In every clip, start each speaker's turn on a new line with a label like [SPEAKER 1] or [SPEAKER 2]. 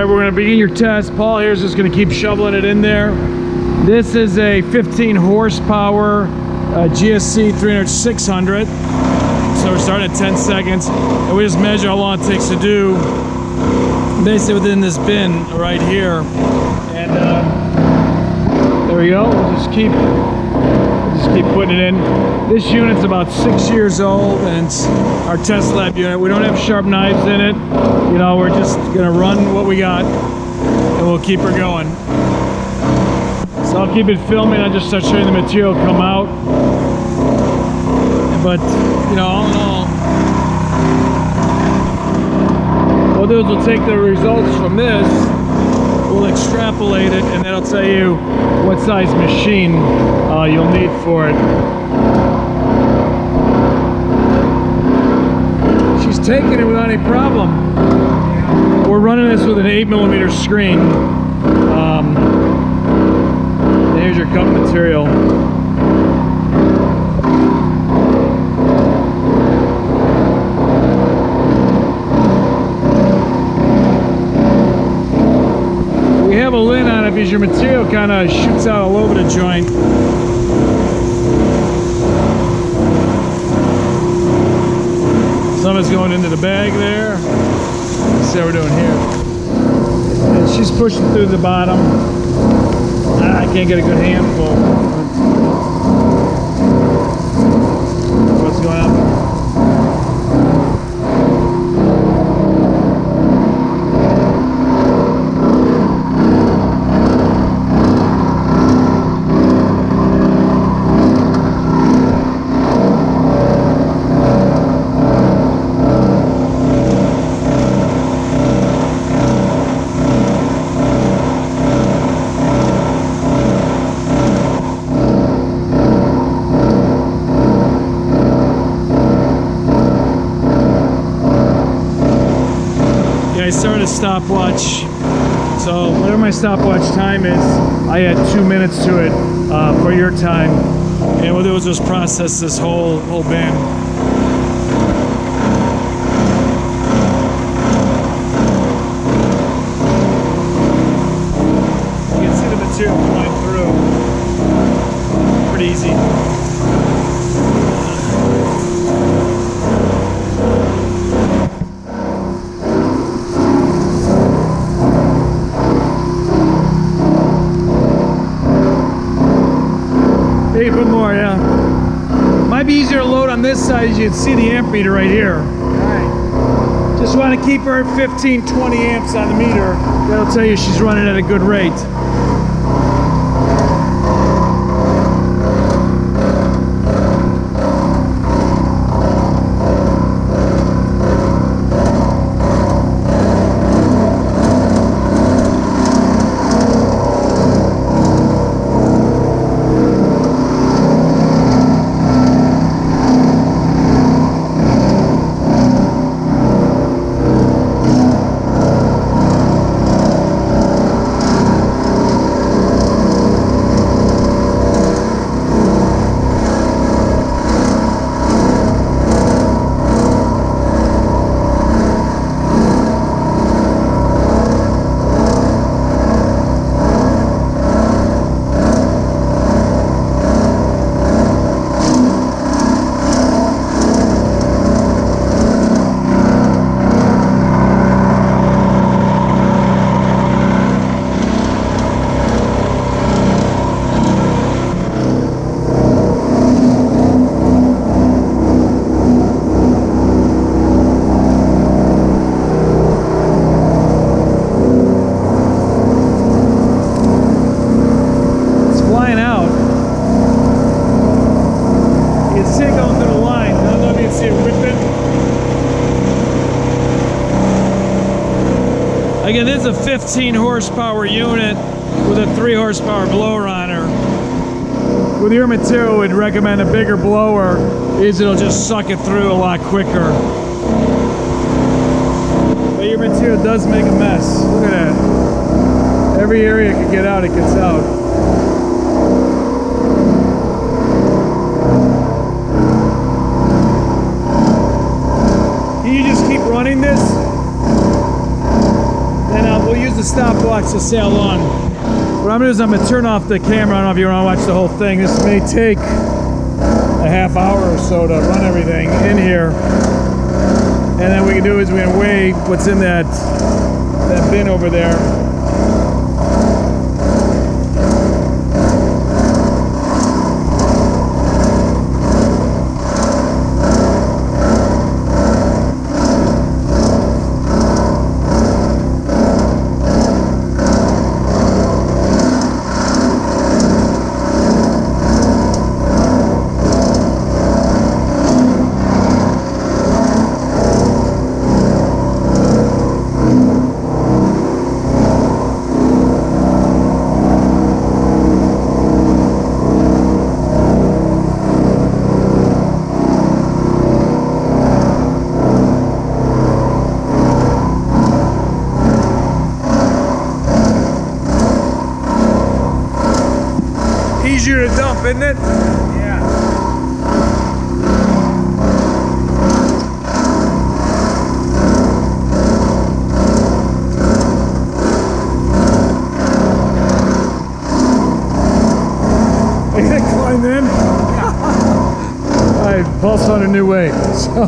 [SPEAKER 1] right, we're gonna begin your test. Paul here's just gonna keep shoveling it in there. This is a 15 horsepower GSC 300/600. So we're starting at 10 seconds. And we just measure how long it takes to do basically within this bin right here. And there we go. We'll just keep putting it in. This unit's about 6 years old, and it's our test lab unit. We don't have sharp knives in it. You know, we're just gonna run what we got, and we'll keep her going. So I'll keep it filming. I'll just start showing the material come out. But, you know, all in all, what we'll do is we'll take the results from this, we'll extrapolate it, and that'll tell you what size machine you'll need for it. She's taking it without any problem. We're running this with an 8mm screen. Here's your cut material. We have a lid on it because your material kind of shoots out all over the joint. Some is going into the bag there. Let's see how we're doing here. And she's pushing through the bottom. I can't get a good handful. What's going on? I started a stopwatch, so whatever my stopwatch time is, I add 2 minutes to it for your time, and what we'll do is just process this whole bin. You can see the material flowing through. Pretty easy. A bit more, yeah. Might be easier to load on this side, as you can see the amp meter right here. Alright. Just want to keep her at 15-20 amps on the meter. That'll tell you she's running at a good rate. Again, this is a 15 horsepower unit with a 3 horsepower blower on her. With your material, we'd recommend a bigger blower, is it'll just suck it through a lot quicker. But your material does make a mess. Look at that. Every area it can get out, it gets out. Can you just keep running this? Then we'll use the the stopwatch to say how long. What I'm gonna do is I'm gonna turn off the camera. I don't know if you wanna watch the whole thing. This may take a half hour or so to run everything in here. And then what we can do is we're gonna weigh what's in that bin over there. Easier to dump, isn't it? Yeah. I can't climb in. Alright, Paul's on a new weight. So.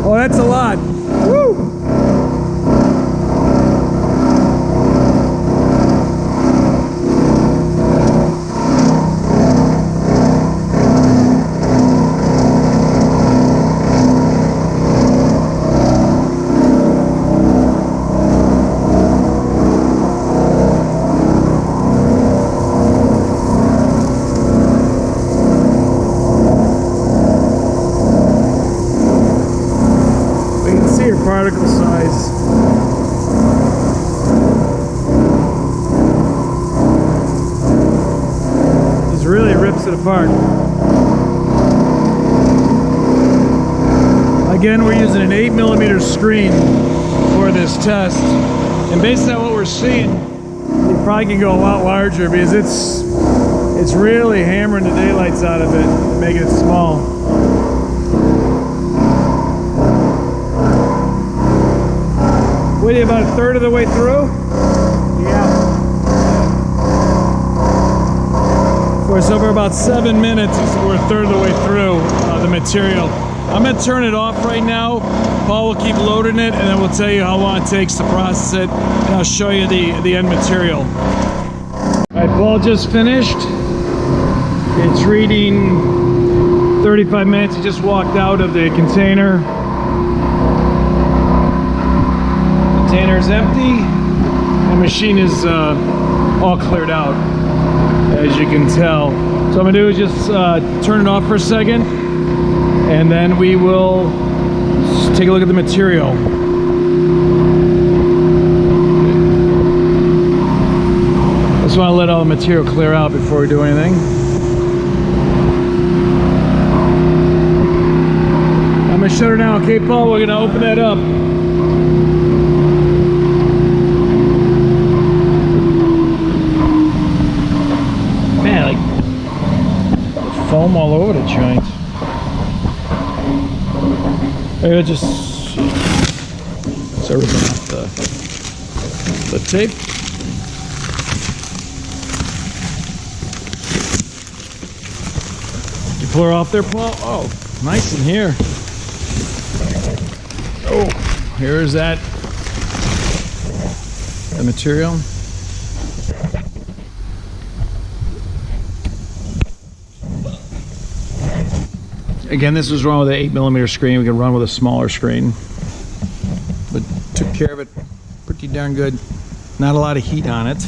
[SPEAKER 1] Oh, that's a lot. Woo! Particle size. This really rips it apart. Again, we're using an 8mm screen for this test, and based on what we're seeing, you probably can go a lot larger because it's really hammering the daylights out of it and making it small. What are you, about a third of the way through? Yeah. For so for about 7 minutes, we're a third of the way through the material. I'm gonna turn it off right now. Paul will keep loading it, and then we'll tell you how long it takes to process it, and I'll show you the end material. All right, Paul just finished. It's reading 35 minutes. He just walked out of the container. Container's empty. The machine is all cleared out, as you can tell. So what I'm gonna do is just turn it off for a second, and then we will take a look at the material. Just want to let all the material clear out before we do anything. I'm gonna shut her now. Okay, Paul, we're gonna open that up. Foam all over the joint. Maybe just start ripping off the tape. You pull her off there, Paul? Oh, nice in here. Oh, here's that. The material. Again, this was wrong with the 8mm screen. We could run with a smaller screen, but took care of it pretty darn good. Not a lot of heat on it.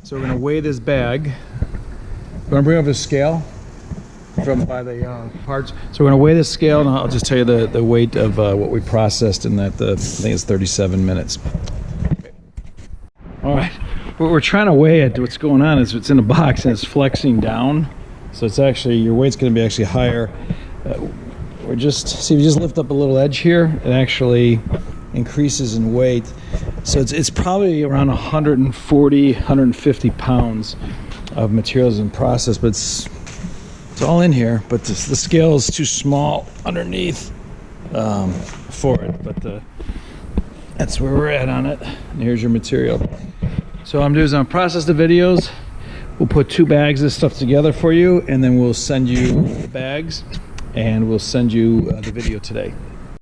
[SPEAKER 1] So we're gonna weigh this bag. We're gonna bring over the scale from by the parts. So we're gonna weigh this scale, and I'll just tell you the weight of what we processed in that. I think it's 37 minutes. Okay. All right, what we're trying to weigh it. What's going on is it's in a box and it's flexing down. So it's actually, your weight's going to be actually higher. We're just, see, if you just lift up a little edge here, it actually increases in weight. So it's probably around 140, 150 pounds of materials in process, but it's all in here, but the scale is too small underneath. for it, but that's where we're at on it. And here's your material. So what I'm doing is I'm process the videos. We'll put 2 bags of stuff together for you, and then we'll send you the bags, and we'll send you the video today.